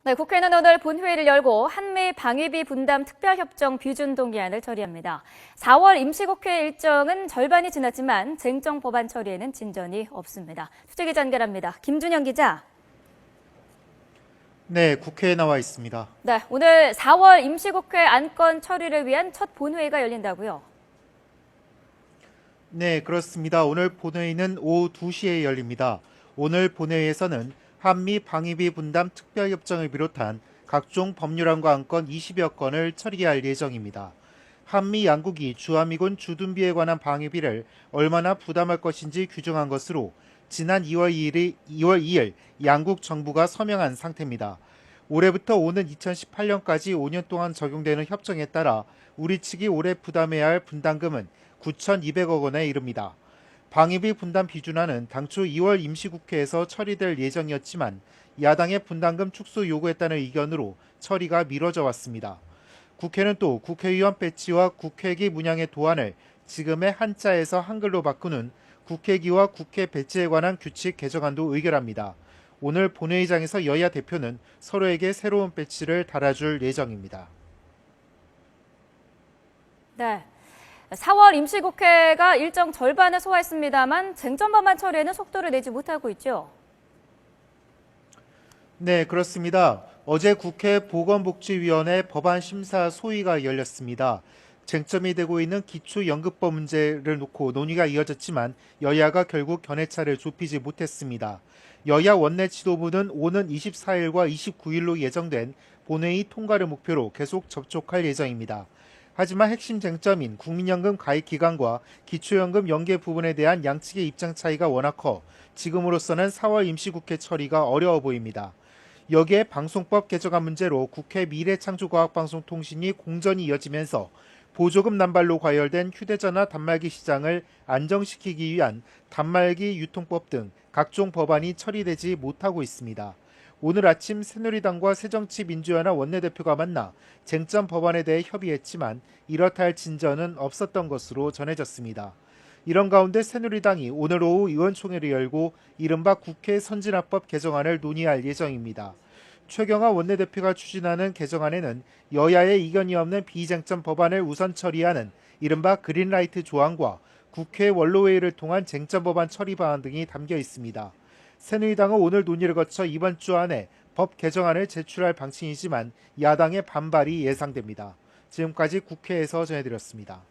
네, 국회는 오늘 본회의를 열고 한미 방위비 분담 특별협정 비준 동의안을 처리합니다. 4월 임시국회 일정은 절반이 지났지만 쟁점 법안 처리에는 진전이 없습니다. 수재기자 연결합니다. 김준영 기자. 네, 국회에 나와 있습니다. 네, 오늘 4월 임시국회 안건 처리를 위한 첫 본회의가 열린다고요? 네, 그렇습니다. 오늘 본회의는 오후 2시에 열립니다. 오늘 본회의에서는 한미 방위비 분담 특별협정을 비롯한 각종 법률안과 안건 20여 건을 처리할 예정입니다. 한미 양국이 주한미군 주둔비에 관한 방위비를 얼마나 부담할 것인지 규정한 것으로 지난 2월 2일 양국 정부가 서명한 상태입니다. 올해부터 오는 2018년까지 5년 동안 적용되는 협정에 따라 우리 측이 올해 부담해야 할 분담금은 9,200억 원에 이릅니다. 방위비 분담 비준안은 당초 2월 임시국회에서 처리될 예정이었지만 야당의 분담금 축소 요구했다는 의견으로 처리가 미뤄져 왔습니다. 국회는 또 국회의원 배지와 국회기 문양의 도안을 지금의 한자에서 한글로 바꾸는 국회기와 국회 배지에 관한 규칙 개정안도 의결합니다. 오늘 본회의장에서 여야 대표는 서로에게 새로운 배지를 달아줄 예정입니다. 네. 4월 임시국회가 일정 절반을 소화했습니다만 쟁점 법안 처리에는 속도를 내지 못하고 있죠. 네, 그렇습니다. 어제 국회 보건복지위원회 법안 심사 소위가 열렸습니다. 쟁점이 되고 있는 기초연금법 문제를 놓고 논의가 이어졌지만 여야가 결국 견해차를 좁히지 못했습니다. 여야 원내 지도부는 오는 24일과 29일로 예정된 본회의 통과를 목표로 계속 접촉할 예정입니다. 하지만 핵심 쟁점인 국민연금 가입 기간과 기초연금 연계 부분에 대한 양측의 입장 차이가 워낙 커 지금으로서는 4월 임시국회 처리가 어려워 보입니다. 여기에 방송법 개정안 문제로 국회 미래창조과학방송통신이 공전이 이어지면서 보조금 남발로 과열된 휴대전화 단말기 시장을 안정시키기 위한 단말기 유통법 등 각종 법안이 처리되지 못하고 있습니다. 오늘 아침 새누리당과 새정치민주연합 원내대표가 만나 쟁점 법안에 대해 협의했지만 이렇다 할 진전은 없었던 것으로 전해졌습니다. 이런 가운데 새누리당이 오늘 오후 의원총회를 열고 이른바 국회 선진화법 개정안을 논의할 예정입니다. 최경하 원내대표가 추진하는 개정안에는 여야의 이견이 없는 비쟁점 법안을 우선 처리하는 이른바 그린라이트 조항과 국회 원로회의를 통한 쟁점 법안 처리 방안 등이 담겨 있습니다. 새누리당은 오늘 논의를 거쳐 이번 주 안에 법 개정안을 제출할 방침이지만 야당의 반발이 예상됩니다. 지금까지 국회에서 전해드렸습니다.